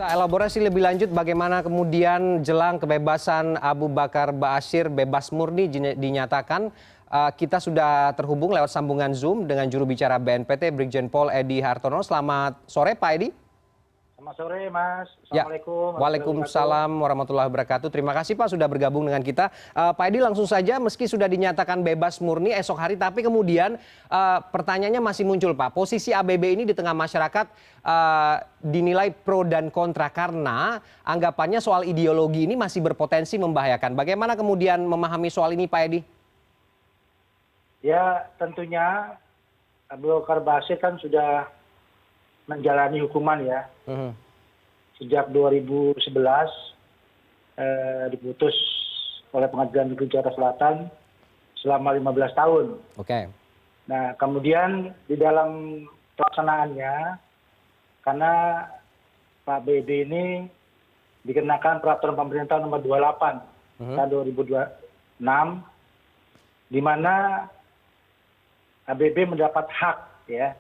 Kita elaborasi lebih lanjut bagaimana kemudian jelang kebebasan Abu Bakar Ba'asyir bebas murni dinyatakan. Kita sudah terhubung lewat sambungan Zoom dengan juru bicara BNPT Brigjen Pol Edi Hartono. Selamat sore Pak Edi. Selamat sore Mas. Assalamualaikum. Waalaikumsalam warahmatullahi wabarakatuh. Terima kasih Pak sudah bergabung dengan kita. Pak Edi, langsung saja, meski sudah dinyatakan bebas murni esok hari, tapi kemudian pertanyaannya masih muncul Pak. Posisi ABB ini di tengah masyarakat dinilai pro dan kontra karena anggapannya soal ideologi ini masih berpotensi membahayakan. Bagaimana kemudian memahami soal ini Pak Edi? Ya tentunya Abu Bakar Ba'asyir kan sudah menjalani hukuman ya. Sejak 2011 diputus oleh Pengadilan Negeri Jakarta Selatan selama 15 tahun. Oke. Nah kemudian di dalam pelaksanaannya, karena Pak BD ini dikenakan peraturan pemerintah nomor 28 tahun 2006, di mana ABB mendapat hak ya,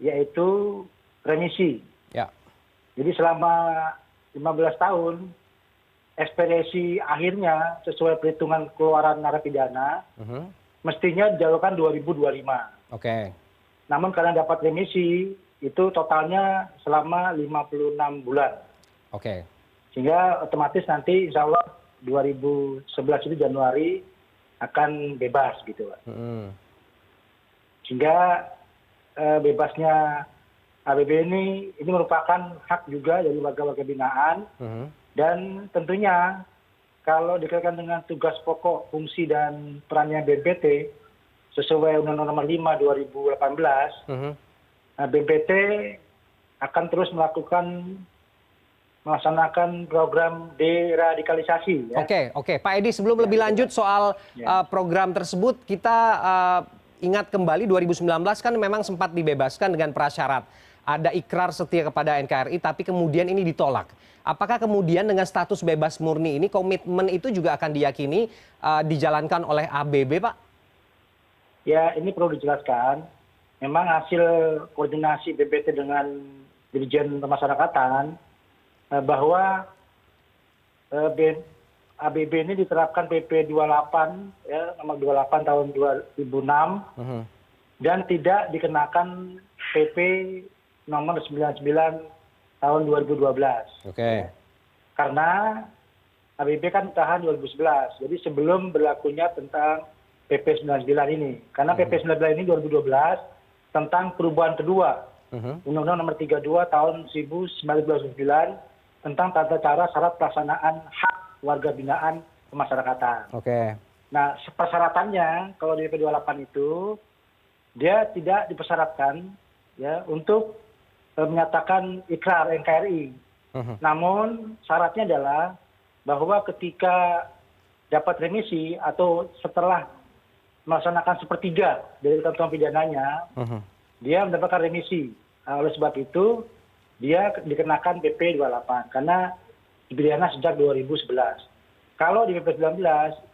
yaitu remisi. Ya. Jadi selama 15 tahun ekspedisi akhirnya sesuai perhitungan keluaran narapidana mestinya dijatuhkan 2025. Oke. Namun karena dapat remisi itu totalnya selama 56 bulan. Oke. Sehingga otomatis nanti insya Allah 2011 itu Januari akan bebas gitu Pak. Sehingga bebasnya ABB ini merupakan hak juga dari warga-warga binaan. Dan tentunya kalau dikaitkan dengan tugas pokok, fungsi dan perannya BNPT sesuai Undang-Undang Nomor 5 2018, BNPT akan terus melaksanakan program deradikalisasi. Ya. Oke. Pak Edi, sebelum lebih lanjut soal program tersebut, kita ingat kembali 2019 kan memang sempat dibebaskan dengan prasyarat. Ada ikrar setia kepada NKRI, tapi kemudian ini ditolak. Apakah kemudian dengan status bebas murni ini, komitmen itu juga akan diyakini dijalankan oleh ABB, Pak? Ya, ini perlu dijelaskan. Memang hasil koordinasi BNPT dengan Dirjen Pemasyarakatan bahwa ABB ini diterapkan PP 28 ya, nomor 28 tahun 2006 dan tidak dikenakan PP nomor 99 tahun 2012. Oke. Karena ABB kan tahan 2011. Jadi sebelum berlakunya tentang PP 99 ini. Karena PP 99 ini 2012 tentang perubahan kedua. Undang-Undang nomor 32 tahun 1999 tentang tata cara syarat pelaksanaan hak warga binaan pemasyarakatan. Oke. Nah, persyaratannya kalau di PP 28 itu dia tidak dipersyaratkan ya untuk menyatakan ikrar NKRI. Namun syaratnya adalah bahwa ketika dapat remisi atau setelah melaksanakan sepertiga dari ketentuan pidananya, dia mendapatkan remisi. Oleh sebab itu dia dikenakan PP 28 karena dipidana sejak 2011. Kalau di PP 19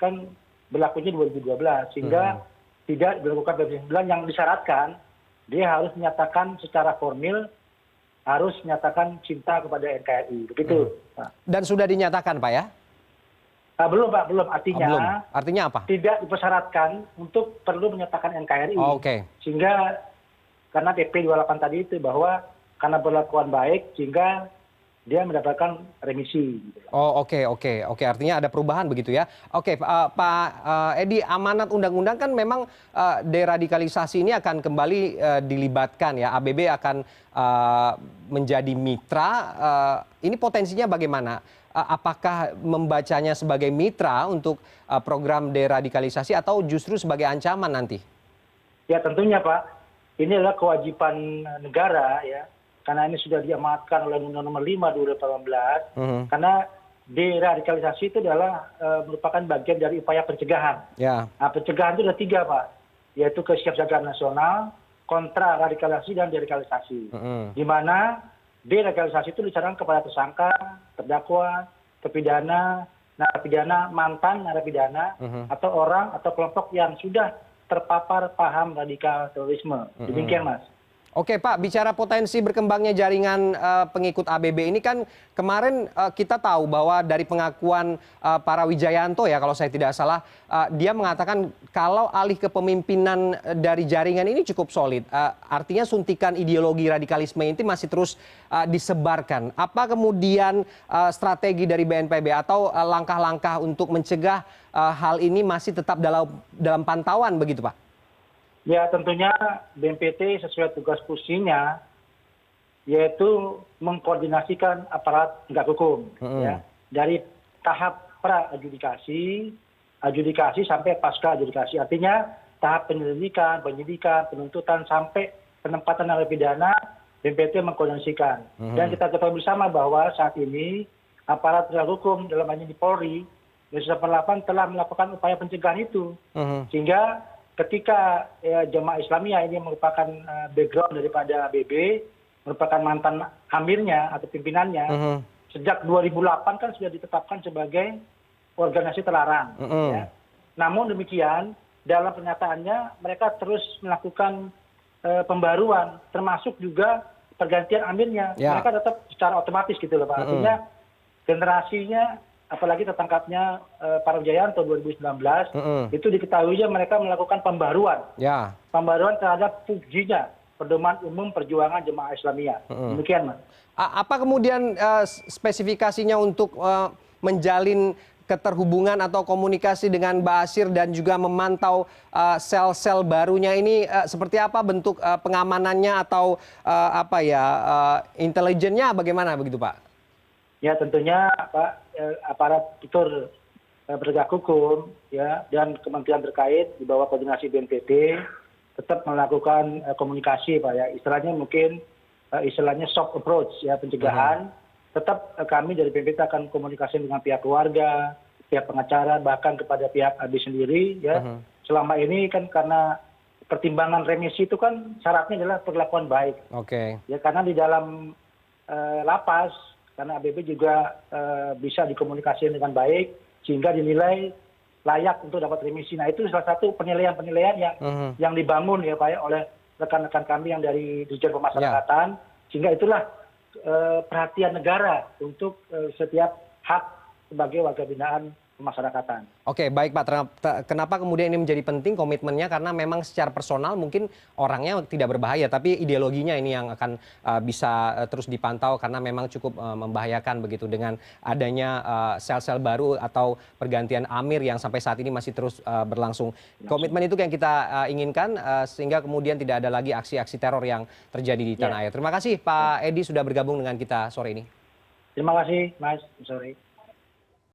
kan berlakunya 2012 sehingga tidak dilakukan PP 19 yang disyaratkan dia harus menyatakan secara formil harus menyatakan cinta kepada NKRI. Begitu. Dan sudah dinyatakan Pak ya? Belum Pak, belum. Artinya belum. Artinya apa? Tidak dipersyaratkan untuk perlu menyatakan NKRI. Oke. Sehingga karena PP 28 tadi itu bahwa karena berlakuan baik sehingga dia mendapatkan remisi. Oke. Artinya ada perubahan begitu ya. Oke, Pak Edi, amanat undang-undang kan memang deradikalisasi ini akan kembali dilibatkan ya. ABB akan menjadi mitra. Ini potensinya bagaimana? Apakah membacanya sebagai mitra untuk program deradikalisasi atau justru sebagai ancaman nanti? Ya tentunya Pak. Ini adalah kewajiban negara ya. Karena ini sudah diamanatkan oleh Undang-Undang Nomor 5 2018, karena deradikalisasi itu adalah merupakan bagian dari upaya pencegahan. Ya. Nah, pencegahan itu ada 3 Pak, yaitu kesiapsiagaan nasional, kontra radikalisasi dan deradikalisasi. Di mana deradikalisasi itu disarankan kepada tersangka, terdakwa, terpidana, narapidana, mantan narapidana, atau orang atau kelompok yang sudah terpapar paham radikal terorisme. Demikian Mas. Oke Pak, bicara potensi berkembangnya jaringan pengikut ABB ini kan kemarin kita tahu bahwa dari pengakuan para Wijayanto ya kalau saya tidak salah, dia mengatakan kalau alih kepemimpinan dari jaringan ini cukup solid. Artinya suntikan ideologi radikalisme ini masih terus disebarkan. Apa kemudian strategi dari BNPB atau langkah-langkah untuk mencegah hal ini masih tetap dalam pantauan begitu Pak? Ya tentunya BNPT sesuai tugas fungsinya yaitu mengkoordinasikan aparat penegak hukum ya dari tahap pra adjudikasi, adjudikasi sampai pasca adjudikasi. Artinya tahap penyelidikan, penyidikan, penuntutan sampai penempatan narapidana BNPT mengkoordinasikan. Dan kita ketahui bersama bahwa saat ini aparat penegak hukum dalam hal ini di Polri Densus 88 telah melakukan upaya pencegahan itu. Sehingga ketika Jemaah Islamiyah ini merupakan background daripada ABB, merupakan mantan amirnya atau pimpinannya, sejak 2008 kan sudah ditetapkan sebagai organisasi terlarang. Ya. Namun demikian, dalam pernyataannya mereka terus melakukan pembaruan, termasuk juga pergantian amirnya. Ya. Mereka tetap secara otomatis gitu loh Pak. Artinya generasinya, apalagi tertangkapnya para Wijayanto 2019, itu diketahuinya mereka melakukan pembaruan. Ya. Pembaruan terhadap fungsinya, pedoman umum perjuangan Jemaah Islamiyah. Demikian, Mas. Apa kemudian spesifikasinya untuk menjalin keterhubungan atau komunikasi dengan Ba'asyir dan juga memantau sel-sel barunya ini seperti apa bentuk pengamanannya atau intelijennya bagaimana begitu Pak? Ya tentunya Pak, aparat fitur penegak hukum ya dan kementerian terkait di bawah koordinasi BNPT tetap melakukan komunikasi Pak ya, istilahnya mungkin istilahnya soft approach ya, pencegahan. Tetap kami dari BNPT akan komunikasi dengan pihak keluarga, pihak pengacara, bahkan kepada pihak AB sendiri ya. Selama ini kan karena pertimbangan remisi itu kan syaratnya adalah perlakuan baik. Ya karena di dalam lapas karena ABB juga bisa dikomunikasikan dengan baik sehingga dinilai layak untuk dapat remisi. Nah itu salah satu penilaian-penilaian yang dibangun ya Pak ya oleh rekan-rekan kami yang dari Dirjen Pemasyarakatan, sehingga itulah perhatian negara untuk setiap hak sebagai warga binaan pemasyarakatan. Oke, baik Pak. Kenapa kemudian ini menjadi penting komitmennya? Karena memang secara personal mungkin orangnya tidak berbahaya, tapi ideologinya ini yang akan bisa terus dipantau karena memang cukup membahayakan begitu dengan adanya sel-sel baru atau pergantian amir yang sampai saat ini masih terus berlangsung. Komitmen itu yang kita inginkan sehingga kemudian tidak ada lagi aksi-aksi teror yang terjadi di tanah air. Terima kasih Pak Edi sudah bergabung dengan kita sore ini. Terima kasih Mas, sore.